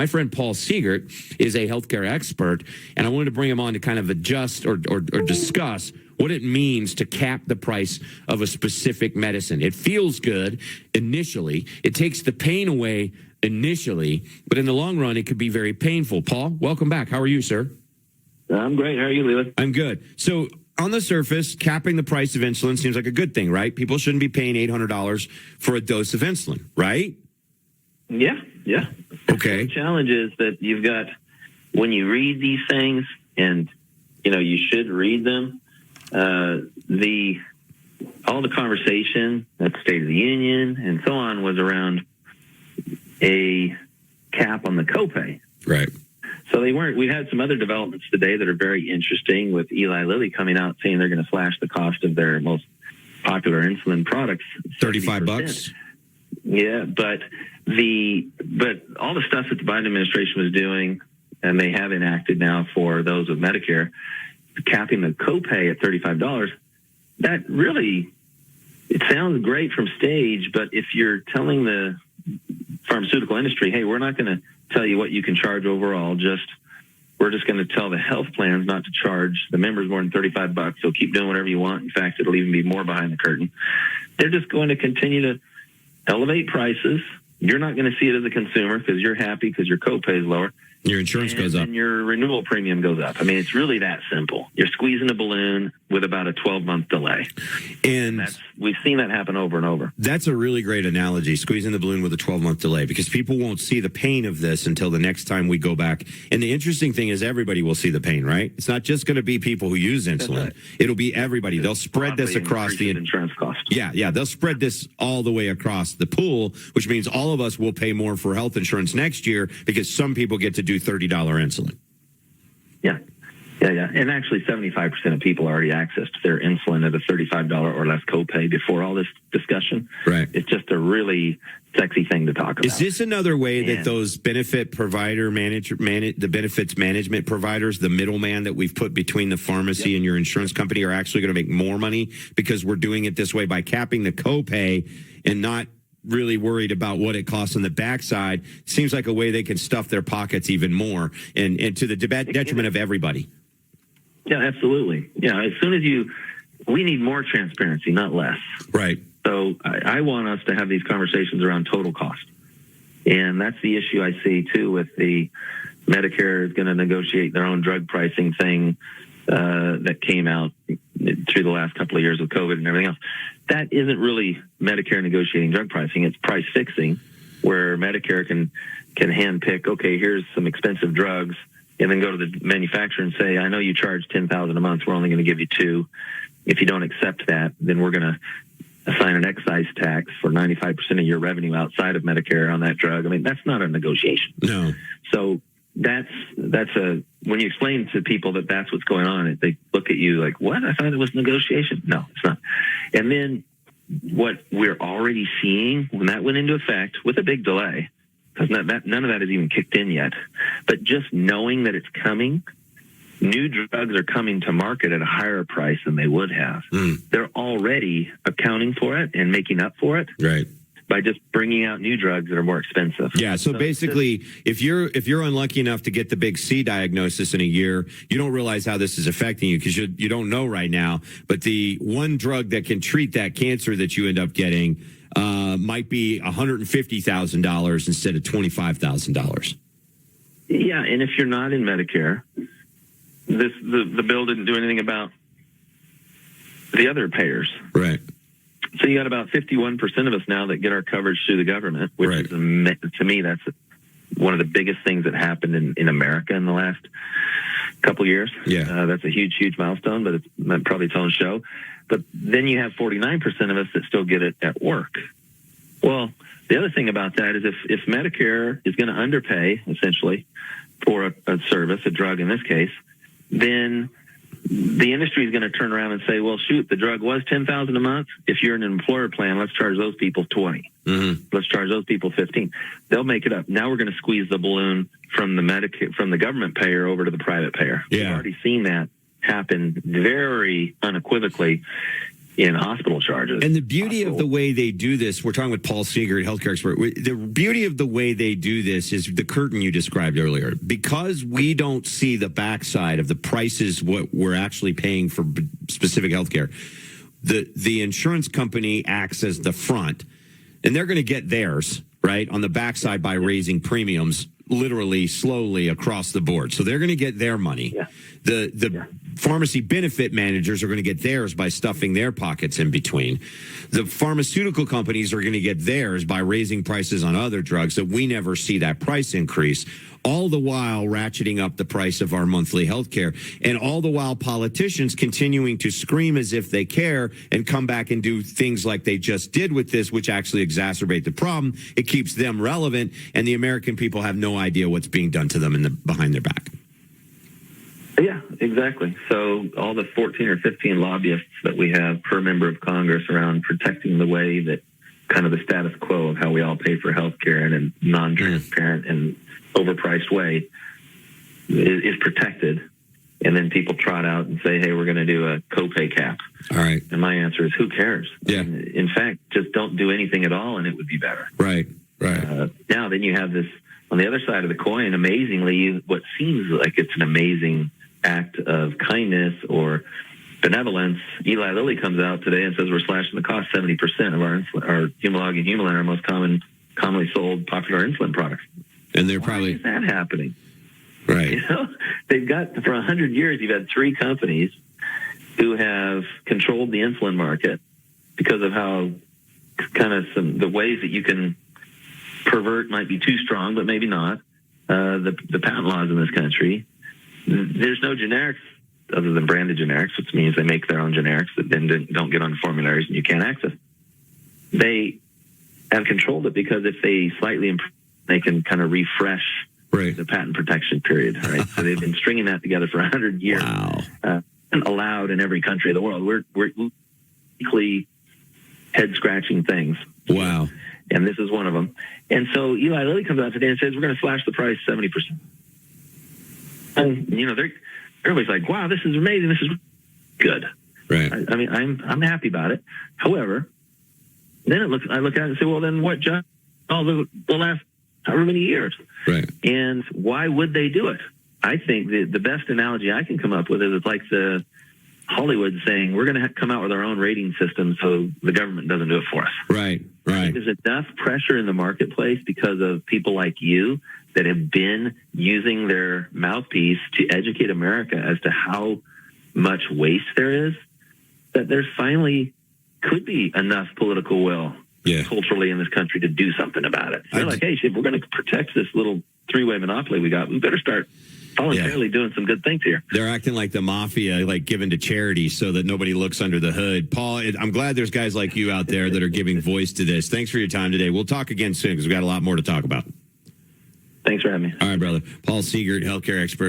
My friend Paul Seegert is a healthcare expert, and I wanted to bring him on to kind of adjust or discuss what it means to cap the price of a specific medicine. It feels good initially. It takes the pain away initially, but in the long run, it could be very painful. Paul, welcome back. How are you, sir? I'm great. How are you, Leland? I'm good. So on the surface, capping the price of insulin seems like a good thing, right? People shouldn't be paying $800 for a dose of insulin, right? Yeah. Okay. The challenge is that you've got, when you read these things, and, you should read them, all the conversation at the State of the Union and so on was around a cap on the copay. Right. So they weren't. We've had some other developments today that are very interesting, with Eli Lilly coming out saying they're going to slash the cost of their most popular insulin products, $35. Yeah, but all the stuff that the Biden administration was doing, and they have enacted now for those with Medicare, capping the copay at $35. That really, it sounds great from stage, but if you're telling the pharmaceutical industry, hey, we're not going to tell you what you can charge overall, we're just going to tell the health plans not to charge the members more than $35, so keep doing whatever you want. In fact, it'll even be more behind the curtain. They're just going to continue to elevate prices. You're not going to see it as a consumer because you're happy because your copay is lower. Your insurance goes up. And your renewal premium goes up. I mean, it's really that simple. You're squeezing a balloon with about a 12-month delay. And we've seen that happen over and over. That's a really great analogy, squeezing the balloon with a 12-month delay, because people won't see the pain of this until the next time we go back. And the interesting thing is everybody will see the pain, right? It's not just going to be people who use insulin. Right. It'll be everybody. They'll spread this across the insurance cost. Yeah. They'll spread this all the way across the pool, which means all of us will pay more for health insurance next year because some people get to do $30 insulin. Yeah. And actually, 75% of people already accessed their insulin at a $35 or less copay before all this discussion. Right. It's just a really sexy thing to talk about. Is this another way that those benefit provider the benefits management providers, the middleman that we've put between the pharmacy and your insurance company, are actually going to make more money because we're doing it this way by capping the copay and not really worried about what it costs on the backside? Seems like a way they can stuff their pockets even more and to the detriment of everybody. Yeah, absolutely. Yeah, as soon as we need more transparency, not less. Right. So I want us to have these conversations around total cost. And that's the issue I see, too, with the Medicare is going to negotiate their own drug pricing thing that came out through the last couple of years with COVID and everything else. That isn't really Medicare negotiating drug pricing. It's price fixing, where Medicare can handpick, okay, here's some expensive drugs, and then go to the manufacturer and say, I know you charge $10,000 a month. We're only going to give you $2,000. If you don't accept that, then we're going to assign an excise tax for 95% of your revenue outside of Medicare on that drug. I mean, that's not a negotiation. No. So that's when you explain to people that that's what's going on, they look at you like, what? I thought it was negotiation. No, it's not. And then what we're already seeing when that went into effect with a big delay, because none of that has even kicked in yet, but just knowing that it's coming, new drugs are coming to market at a higher price than they would have. They're already accounting for it and making up for it. Right. By just bringing out new drugs that are more expensive. Yeah, so basically, if you're unlucky enough to get the big C diagnosis in a year, you don't realize how this is affecting you because you don't know right now. But the one drug that can treat that cancer that you end up getting might be $150,000 instead of $25,000. Yeah, and if you're not in Medicare, the bill didn't do anything about the other payers. Right. So you got about 51% of us now that get our coverage through the government, which is, to me, that's one of the biggest things that happened in America in the last couple of years. Yeah. That's a huge, huge milestone, but it's probably its own show. But then you have 49% of us that still get it at work. Well, the other thing about that is if Medicare is going to underpay, essentially, for a service, a drug in this case, then the industry is going to turn around and say, well, shoot, the drug was $10,000 a month. If you're in an employer plan, let's charge those people $20. Let's charge those people $15. They'll make it up. Now we're going to squeeze the balloon from the government payer over to the private payer. Yeah. We've already seen that happen very unequivocally in hospital charges. And the beauty of the way they do this, we're talking with Paul Seegert, healthcare expert. The beauty of the way they do this is the curtain you described earlier. Because we don't see the backside of the prices, what we're actually paying for specific healthcare, the insurance company acts as the front, and they're going to get theirs, right, on the backside by raising premiums literally slowly across the board. So they're going to get their money. Yeah. The pharmacy benefit managers are going to get theirs by stuffing their pockets in between. The pharmaceutical companies are going to get theirs by raising prices on other drugs that we never see that price increase, all the while ratcheting up the price of our monthly health care, and all the while politicians continuing to scream as if they care and come back and do things like they just did with this, which actually exacerbate the problem. It keeps them relevant, and the American people have no idea what's being done to them behind their back. Yeah, exactly. So all the 14 or 15 lobbyists that we have per member of Congress around protecting the way that kind of the status quo of how we all pay for health care in a non-transparent and overpriced way is protected. And then people trot out and say, hey, we're going to do a copay cap. All right. And my answer is, who cares? Yeah. In fact, just don't do anything at all and it would be better. Right. Now, then you have this on the other side of the coin, amazingly, what seems like it's an amazing act of kindness or benevolence. Eli Lilly comes out today and says we're slashing the cost 70% of our Humalog and Humulin, our most commonly sold popular insulin products. And they're Why probably is that happening? right. You know, they've got for 100 years. You've had three companies who have controlled the insulin market because of how kind of the ways that you can pervert might be too strong, but maybe not. The patent laws in this country. There's no generics other than branded generics, which means they make their own generics that then don't get on formularies and you can't access. They have controlled it because if they slightly improve, they can kind of refresh the patent protection period. Right, so they've been stringing that together for 100 years. Wow. And allowed in every country of the world. We're weekly head scratching things. Wow. And this is one of them. And so Eli Lilly comes out today and says we're going to slash the price 70%. And you know, everybody's like, "Wow, this is amazing. This is good." Right. I mean, I'm happy about it. However, then I look at it and say, "Well, then what? Just the last however many years, right? And why would they do it?" I think the best analogy I can come up with is it's like the Hollywood saying, "We're going to come out with our own rating system so the government doesn't do it for us." Right. There's enough pressure in the marketplace because of people like you that have been using their mouthpiece to educate America as to how much waste there is, that there finally could be enough political will culturally in this country to do something about it. They're like, hey, if we're going to protect this little three-way monopoly we got, we better start voluntarily doing some good things here. They're acting like the mafia, like giving to charity so that nobody looks under the hood. Paul, I'm glad there's guys like you out there that are giving voice to this. Thanks for your time today. We'll talk again soon because we've got a lot more to talk about. Thanks for having me. All right, brother. Paul Seegert, healthcare expert.